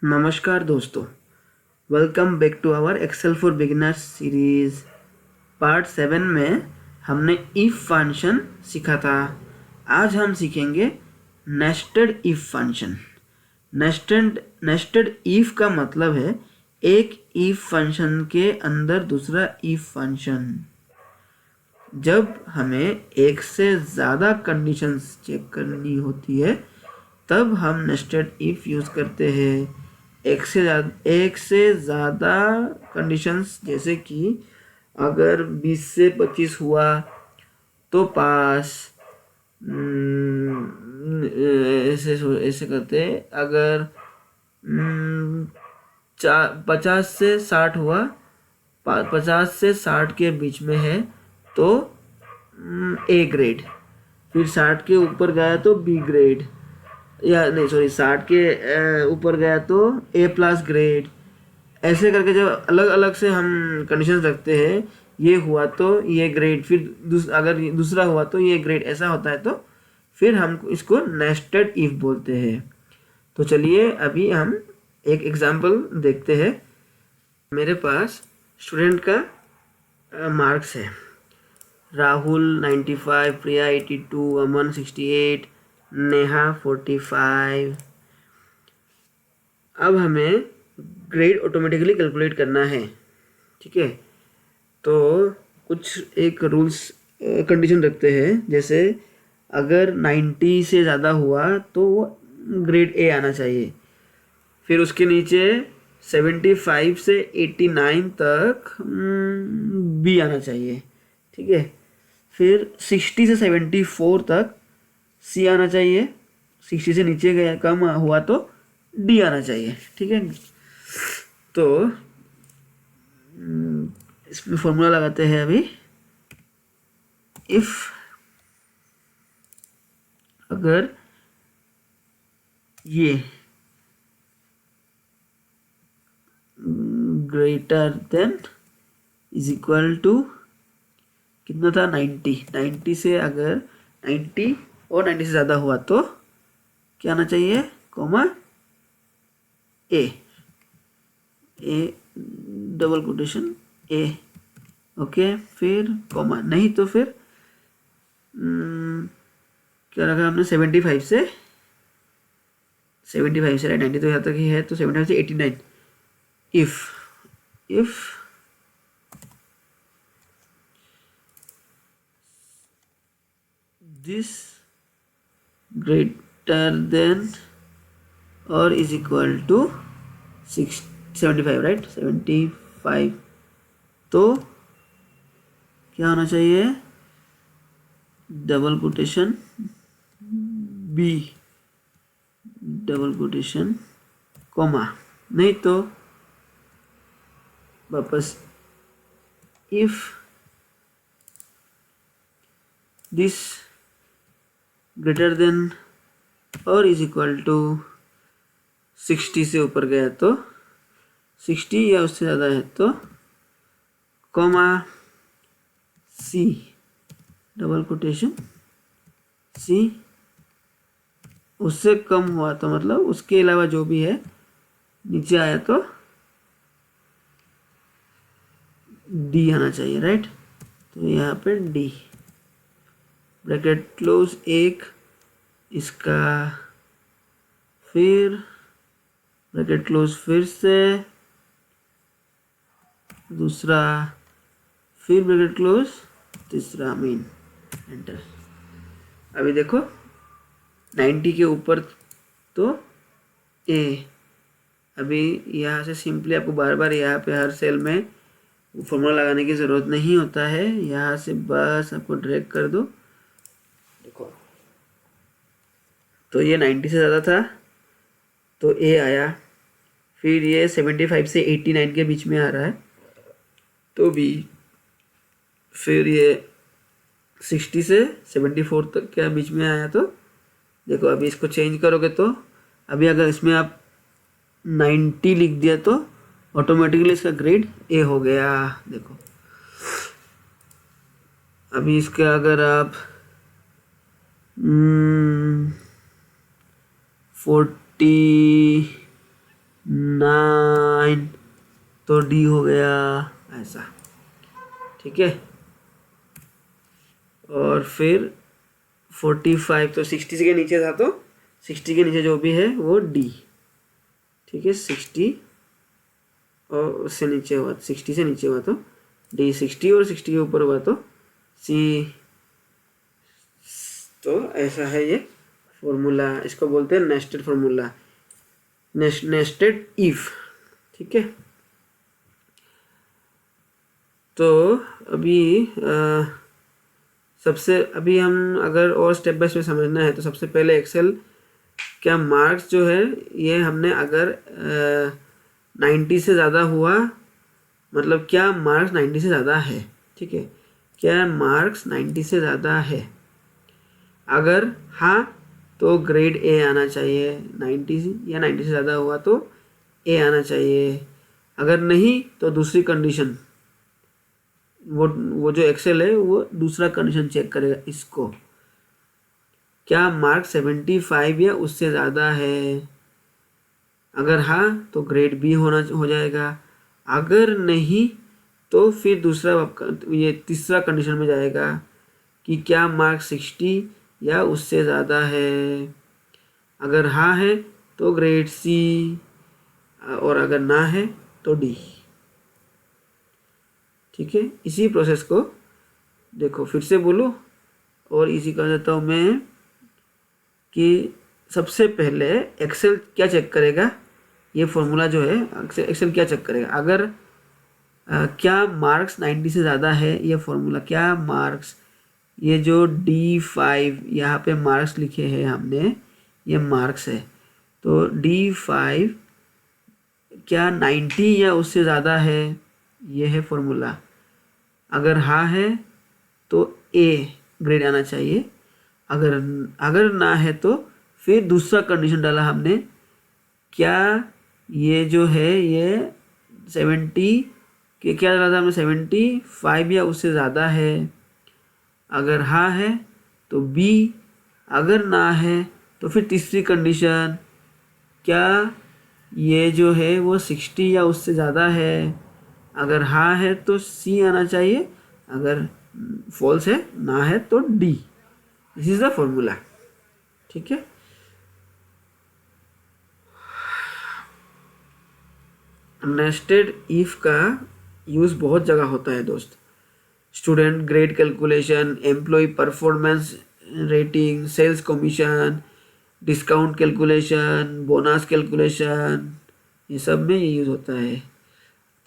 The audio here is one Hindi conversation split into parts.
नमस्कार दोस्तों, welcome back to our Excel for beginners series. Part 7 में हमने इफ़ फंक्शन सीखा था। आज हम सीखेंगे nested if function. Nested if का मतलब है एक इफ़ फंक्शन के अंदर दूसरा इफ़ फंक्शन। जब हमें एक से ज़्यादा कंडीशंस चेक करनी होती है तब हम नेस्टेड इफ़ यूज़ करते हैं। एक से ज़्यादा कंडीशंस, जैसे कि अगर 20 से 25 हुआ तो पास, ऐसे ऐसे करते हैं। अगर 50 से 60 हुआ, 50 से 60 के बीच में है तो ए ग्रेड, फिर 60 के ऊपर गया तो बी ग्रेड, या नहीं सॉरी 60 के ऊपर गया तो ए प्लस ग्रेड। ऐसे करके जब अलग अलग से हम कंडीशंस रखते हैं, ये हुआ तो ये ग्रेड, फिर अगर दूसरा हुआ तो ये ग्रेड, ऐसा होता है तो फिर हम इसको नेस्टेड इफ बोलते हैं। तो चलिए अभी हम एक एग्जांपल देखते हैं। मेरे पास स्टूडेंट का मार्क्स है। राहुल 95, प्रिया 82, अमन 68, नेहा 45। अब हमें ग्रेड ऑटोमेटिकली कैलकुलेट करना है, ठीक है। तो कुछ एक रूल्स कंडीशन रखते हैं, जैसे अगर 90 से ज़्यादा हुआ तो वो ग्रेड ए आना चाहिए। फिर उसके नीचे 75 से 89 तक बी आना चाहिए, ठीक है। फिर 60 से 74 तक सी आना चाहिए। 60 से नीचे गया कम हुआ तो डी आना चाहिए, ठीक है। तो इसमें फॉर्मूला लगाते हैं अभी। इफ अगर ये greater than is equal to कितना था, 90 से, अगर 90 और 90 से ज़्यादा हुआ तो क्या आना चाहिए, comma A double quotation A, okay. फिर कॉमा, नहीं तो फिर क्या रखा हमने, 75 से राइट, 90 तो यहाँ तक ही है, तो 75 से 89। इफ दिस ग्रेटर देन और इज इक्वल टू 75, राइट, 75, तो क्या होना चाहिए, double quotation B double quotation comma, नहीं तो वापस इफ दिस ग्रेटर देन और इज इक्वल टू 60 से ऊपर गया तो 60 या उससे ज़्यादा है तो कॉमा सी डबल कोटेशन सी, उससे कम हुआ तो मतलब उसके अलावा जो भी है नीचे आया तो डी आना चाहिए, राइट। तो यहाँ पे डी ब्रैकेट क्लोज एक इसका, फिर ब्रैकेट क्लोज फिर से दूसरा, फिर ब्रैकेट क्लोज तीसरा, मीन एंटर। अभी देखो 90 के ऊपर तो ए। अभी यहाँ से सिंपली आपको बार बार यहाँ पे हर सेल में फॉर्मूला लगाने की ज़रूरत नहीं होता है, यहाँ से बस आपको ड्रैग कर दो। देखो तो ये 90 से ज़्यादा था तो ए आया, फिर ये 75 से 89 के बीच में आ रहा है तो बी, फिर ये 60 से 74 तक के बीच में आया तो देखो। अभी इसको चेंज करोगे तो अभी अगर इसमें आप 90 लिख दिया तो ऑटोमेटिकली इसका ग्रेड ए हो गया, देखो। अभी इसका अगर आप 40 9 तो डी हो गया ऐसा, ठीक है। और फिर 45 तो 60 के नीचे था, तो 60 के नीचे जो भी है वो डी, ठीक है। 60 और उससे नीचे हुआ, 60 से नीचे हुआ तो डी, 60 और 60 के ऊपर हुआ तो सी। तो ऐसा है ये फॉर्मूला, इसको बोलते हैं नेस्टेड फॉर्मूला, नेस्टेड इफ, ठीक है। तो अभी अभी हम अगर और स्टेप बाय स्टेप समझना है तो सबसे पहले एक्सेल क्या मार्क्स जो है ये हमने अगर 90 से ज़्यादा हुआ, मतलब क्या मार्क्स 90 से ज़्यादा है, ठीक है। क्या मार्क्स 90 से ज़्यादा है, अगर हाँ तो ग्रेड ए आना चाहिए, 90 या 90 से ज़्यादा हुआ तो ए आना चाहिए। अगर नहीं तो दूसरी कंडीशन, वो जो एक्सेल है वो दूसरा कंडीशन चेक करेगा इसको, क्या मार्क 75 या उससे ज़्यादा है। अगर हाँ तो ग्रेड बी हो जाएगा, अगर नहीं तो फिर ये तीसरा कंडीशन में जाएगा कि क्या मार्क 60 या उससे ज़्यादा है। अगर हाँ है तो ग्रेड सी, और अगर ना है तो डी, ठीक है। इसी प्रोसेस को देखो, फिर से बोलो और इसी कर देता हूँ मैं कि सबसे पहले एक्सेल क्या चेक करेगा, ये फॉर्मूला जो है एक्सेल क्या चेक करेगा, अगर क्या मार्क्स 90 से ज़्यादा है, ये फॉर्मूला क्या मार्क्स, ये जो D5 यहाँ पे मार्क्स लिखे हैं हमने, ये मार्क्स है, तो D5 क्या 90 या उससे ज़्यादा है, ये है फॉर्मूला। अगर हाँ है तो ए ग्रेड आना चाहिए, अगर ना है तो फिर दूसरा कंडीशन डाला हमने, क्या ये जो है ये 70 के, क्या डाला था हमने 75 या उससे ज़्यादा है। अगर हाँ है तो बी, अगर ना है तो फिर तीसरी कंडीशन, क्या ये जो है वो 60 या उससे ज़्यादा है। अगर हाँ है तो सी आना चाहिए, अगर फॉल्स है ना है तो D. This is the formula, ठीक है। नेस्टेड इफ का यूज़ बहुत जगह होता है दोस्त, student grade calculation, employee performance rating, sales commission, discount calculation, bonus calculation, ये सब में ये यूज़ होता है।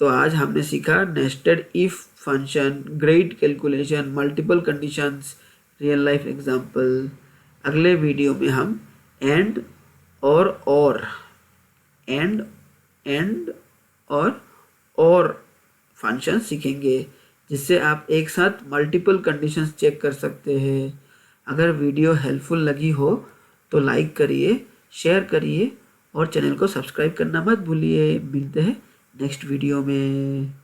तो आज हमने सीखा nested if function, grade calculation, multiple conditions, real life example. अगले वीडियो में हम एंड और फंक्शन सीखेंगे, जिससे आप एक साथ मल्टीपल कंडीशंस चेक कर सकते हैं। अगर वीडियो हेल्पफुल लगी हो तो लाइक करिए, शेयर करिए और चैनल को सब्सक्राइब करना मत भूलिए। मिलते हैं नेक्स्ट वीडियो में।